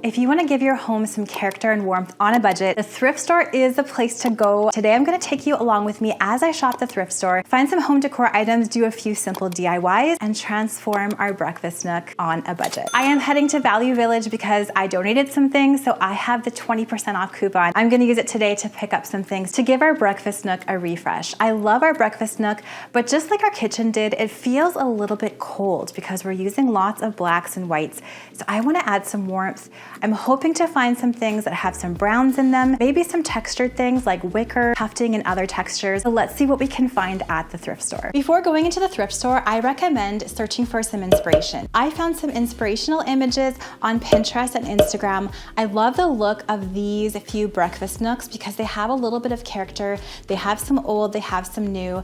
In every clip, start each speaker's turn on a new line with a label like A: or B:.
A: If you want to give your home some character and warmth on a budget, the thrift store is the place to go. Today I'm going to take you along with me as I shop the thrift store, find some home decor items, do a few simple DIYs, and transform our breakfast nook on a budget. I am heading to Value Village because I donated some things, so I have the 20% off coupon. I'm going to use it today to pick up some things to give our breakfast nook a refresh. I love our breakfast nook, but just like our kitchen did, it feels a little bit cold because we're using lots of blacks and whites. So I want to add some warmth. I'm hoping to find some things that have some browns in them, maybe some textured things like wicker, tufting, and other textures. So let's see what we can find at the thrift store. Before going into the thrift store, I recommend searching for some inspiration. I found some inspirational images on Pinterest and Instagram. I love the look of these few breakfast nooks because they have a little bit of character. They have some old, they have some new.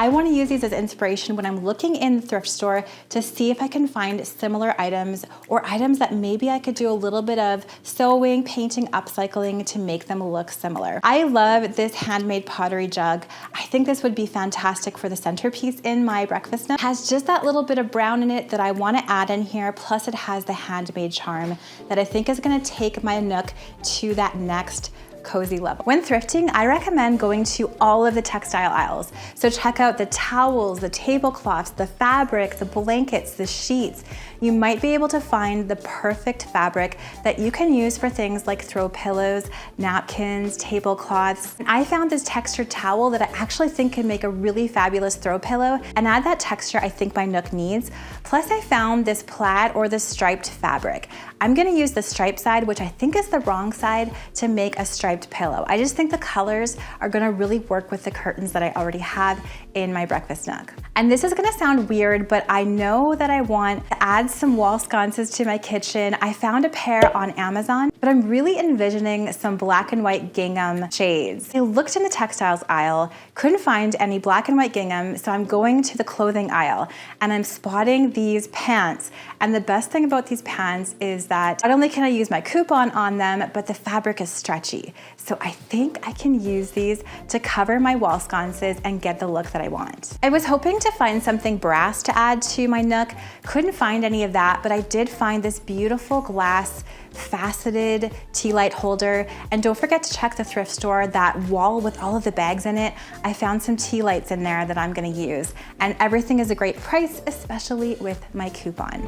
A: I want to use these as inspiration when I'm looking in the thrift store to see if I can find similar items or items that maybe I could do a little bit of sewing, painting, upcycling to make them look similar. I love this handmade pottery jug. I think this would be fantastic for the centerpiece in my breakfast nook. It has just that little bit of brown in it that I want to add in here, plus it has the handmade charm that I think is going to take my nook to that next cozy level. When thrifting, I recommend going to all of the textile aisles. So check out the towels, the tablecloths, the fabric, the blankets, the sheets. You might be able to find the perfect fabric that you can use for things like throw pillows, napkins, tablecloths. And I found this textured towel that I actually think can make a really fabulous throw pillow and add that texture I think my nook needs. Plus I found this plaid or this striped fabric. I'm gonna use the striped side, which I think is the wrong side, to make a striped pillow. I just think the colors are gonna really work with the curtains that I already have in my breakfast nook. And this is gonna sound weird, but I know that I want to add some wall sconces to my kitchen. I found a pair on Amazon, but I'm really envisioning some black and white gingham shades. I looked in the textiles aisle, couldn't find any black and white gingham, so I'm going to the clothing aisle and I'm spotting these pants. And the best thing about these pants is that not only can I use my coupon on them, but the fabric is stretchy. So I think I can use these to cover my wall sconces and get the look that I want. I was hoping to find something brass to add to my nook. Couldn't find any of that, but I did find this beautiful glass faceted tea light holder. And don't forget to check the thrift store, that wall with all of the bags in it. I found some tea lights in there that I'm gonna use. And everything is a great price, especially with my coupon.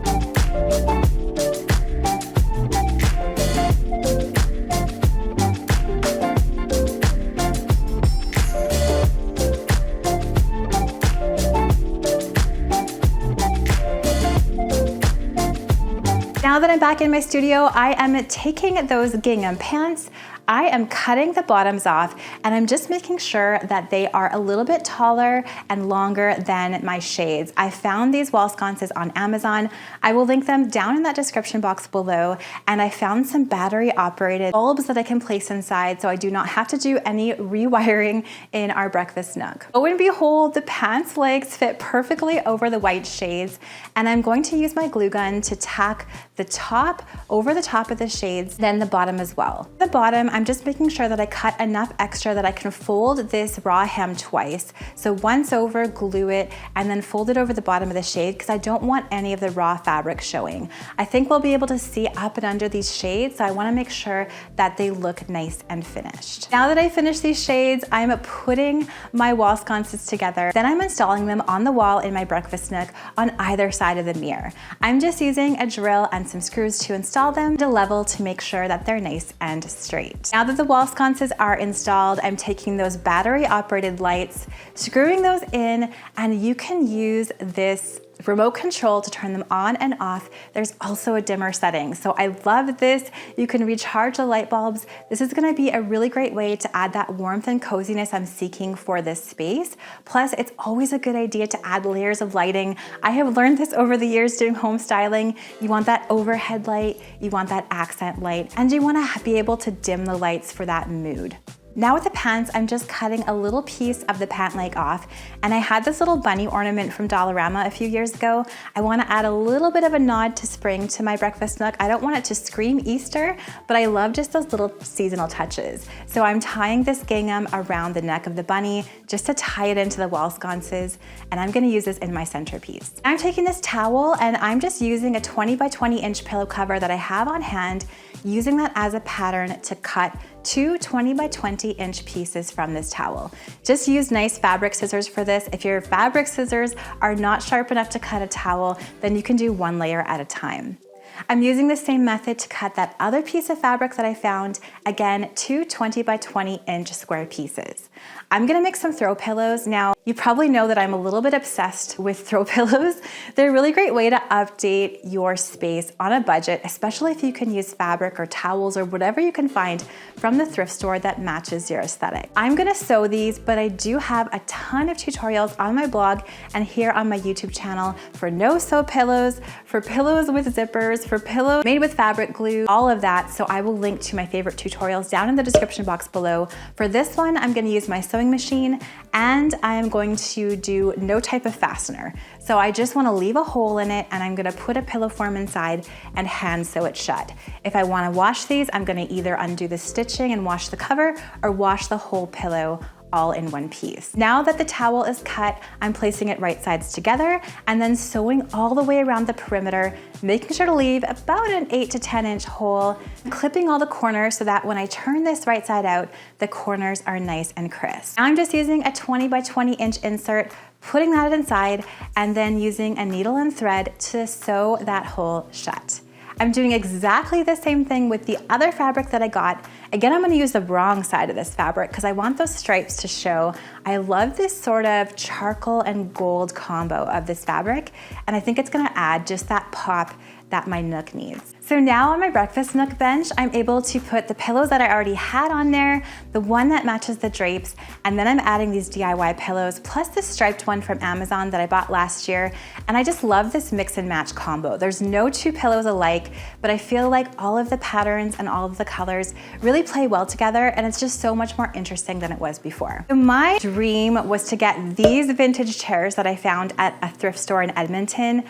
A: Now that I'm back in my studio, I am taking those gingham pants, I am cutting the bottoms off, and I'm just making sure that they are a little bit taller and longer than my shades. I found these wall sconces on Amazon. I will link them down in that description box below, and I found some battery operated bulbs that I can place inside so I do not have to do any rewiring in our breakfast nook. Oh, and behold, the pants legs fit perfectly over the white shades, and I'm going to use my glue gun to tack the top over the top of the shades, then the bottom as well. The bottom, I'm just making sure that I cut enough extra that I can fold this raw hem twice. So once over, glue it, and then fold it over the bottom of the shade because I don't want any of the raw fabric showing. I think we'll be able to see up and under these shades, so I want to make sure that they look nice and finished. Now that I finished these shades, I'm putting my wall sconces together. Then I'm installing them on the wall in my breakfast nook on either side of the mirror. I'm just using a drill and some screws to install them to level to make sure that they're nice and straight. Now that the wall sconces are installed, I'm taking those battery operated lights, screwing those in, and you can use this remote control to turn them on and off. There's also a dimmer setting. So I love this. You can recharge the light bulbs. This is gonna be a really great way to add that warmth and coziness I'm seeking for this space. Plus, it's always a good idea to add layers of lighting. I have learned this over the years doing home styling. You want that overhead light, you want that accent light, and you wanna be able to dim the lights for that mood. Now with the pants, I'm just cutting a little piece of the pant leg off, and I had this little bunny ornament from Dollarama a few years ago. I want to add a little bit of a nod to spring to my breakfast nook. I don't want it to scream Easter, but I love just those little seasonal touches. So I'm tying this gingham around the neck of the bunny just to tie it into the wall sconces, and I'm going to use this in my centerpiece. I'm taking this towel and I'm just using a 20 by 20 inch pillow cover that I have on hand, using that as a pattern to cut two 20 by 20 inch pieces from this towel. Just use nice fabric scissors for this. If your fabric scissors are not sharp enough to cut a towel, then you can do one layer at a time. I'm using the same method to cut that other piece of fabric that I found, again, two 20 by 20 inch square pieces. I'm gonna make some throw pillows. Now, you probably know that I'm a little bit obsessed with throw pillows. They're a really great way to update your space on a budget, especially if you can use fabric or towels or whatever you can find from the thrift store that matches your aesthetic. I'm gonna sew these, but I do have a ton of tutorials on my blog and here on my YouTube channel for no-sew pillows, for pillows with zippers, for pillows made with fabric glue, all of that. So I will link to my favorite tutorials down in the description box below. For this one, I'm gonna use my sewing machine, and I am going to do no type of fastener. So I just wanna leave a hole in it, and I'm gonna put a pillow form inside and hand sew it shut. If I wanna wash these, I'm gonna either undo the stitching and wash the cover or wash the whole pillow all in one piece. Now that the towel is cut, I'm placing it right sides together and then sewing all the way around the perimeter, making sure to leave about an 8 to 10 inch hole, clipping all the corners so that when I turn this right side out, the corners are nice and crisp. Now I'm just using a 20 by 20 inch insert, putting that inside, and then using a needle and thread to sew that hole shut. I'm doing exactly the same thing with the other fabric that I got. Again, I'm gonna use the wrong side of this fabric because I want those stripes to show. I love this sort of charcoal and gold combo of this fabric, and I think it's gonna add just that pop that my nook needs. So now on my breakfast nook bench, I'm able to put the pillows that I already had on there, the one that matches the drapes, and then I'm adding these DIY pillows, plus this striped one from Amazon that I bought last year. And I just love this mix and match combo. There's no two pillows alike, but I feel like all of the patterns and all of the colors really play well together, and it's just so much more interesting than it was before. So my dream was to get these vintage chairs that I found at a thrift store in Edmonton.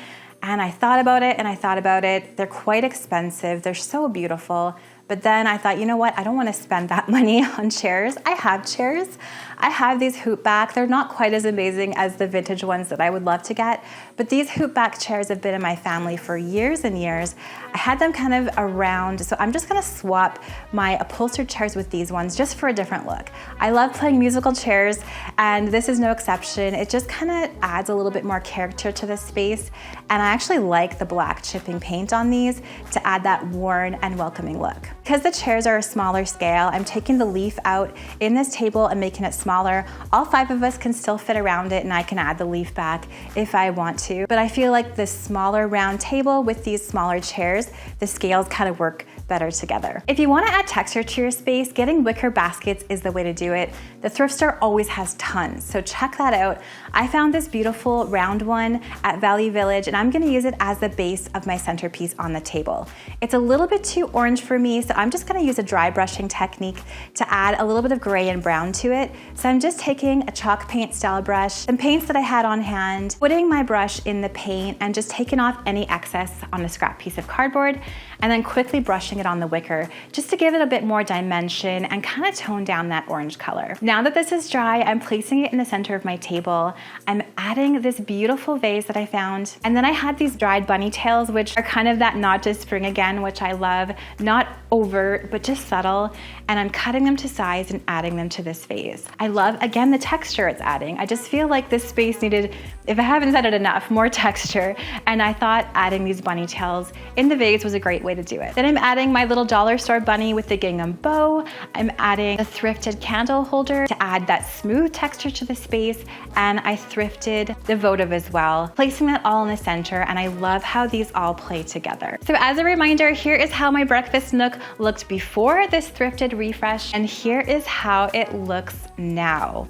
A: And I thought about it and I thought about it. They're quite expensive. They're so beautiful. But then I thought, you know what? I don't want to spend that money on chairs. I have chairs. I have these hoop back. They're not quite as amazing as the vintage ones that I would love to get, but these hoop back chairs have been in my family for years and years. I had them kind of around, so I'm just gonna swap my upholstered chairs with these ones just for a different look. I love playing musical chairs, and this is no exception. It just kind of adds a little bit more character to this space, and I actually like the black chipping paint on these to add that worn and welcoming look. Because the chairs are a smaller scale, I'm taking the leaf out in this table and making it smaller. All 5 of us can still fit around it, and I can add the leaf back if I want to. But I feel like this smaller round table with these smaller chairs, the scales kind of work better together. If you want to add texture to your space, getting wicker baskets is the way to do it. The thrift store always has tons, so check that out. I found this beautiful round one at Valley Village, and I'm going to use it as the base of my centerpiece on the table. It's a little bit too orange for me, so I'm just going to use a dry brushing technique to add a little bit of gray and brown to it. So I'm just taking a chalk paint style brush, some paints that I had on hand, putting my brush in the paint and just taking off any excess on a scrap piece of cardboard, and then quickly brushing it on the wicker just to give it a bit more dimension and kind of tone down that orange color. Now that this is dry, I'm placing it in the center of my table. I'm adding this beautiful vase that I found, and then I had these dried bunny tails, which are kind of that nod to spring again, which I love. Not overt, but just subtle, and I'm cutting them to size and adding them to this vase. I love, again, the texture it's adding. I just feel like this space needed, if I haven't said it enough, more texture, and I thought adding these bunny tails in the vase was a great way to do it. Then I'm adding my little dollar store bunny with the gingham bow. I'm adding a thrifted candle holder to add that smooth texture to the space, and I thrifted the votive as well, placing that all in the center, and I love how these all play together. So as a reminder, here is how my breakfast nook looked before this thrifted refresh, and here is how it looks now.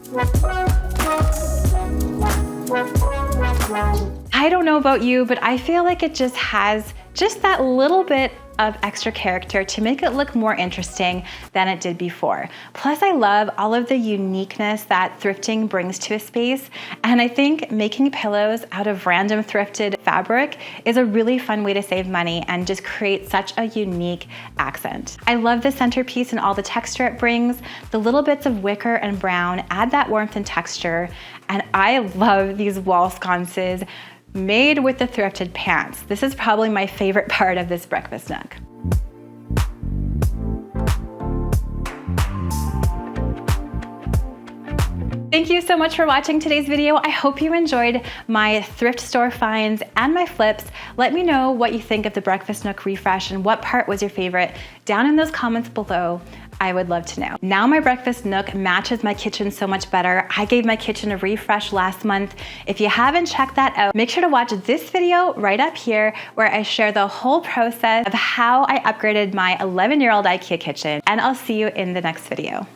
A: I don't know about you, but I feel like it just has just that little bit of extra character to make it look more interesting than it did before. Plus, I love all of the uniqueness that thrifting brings to a space, and I think making pillows out of random thrifted fabric is a really fun way to save money and just create such a unique accent. I love the centerpiece and all the texture it brings. The little bits of wicker and brown add that warmth and texture, and I love these wall sconces made with the thrifted pants. This is probably my favorite part of this breakfast nook. Thank you so much for watching today's video. I hope you enjoyed my thrift store finds and my flips. Let me know what you think of the breakfast nook refresh and what part was your favorite down in those comments below. I would love to know. Now my breakfast nook matches my kitchen so much better. I gave my kitchen a refresh last month. If you haven't checked that out, make sure to watch this video right up here where I share the whole process of how I upgraded my 11-year-old IKEA kitchen, and I'll see you in the next video.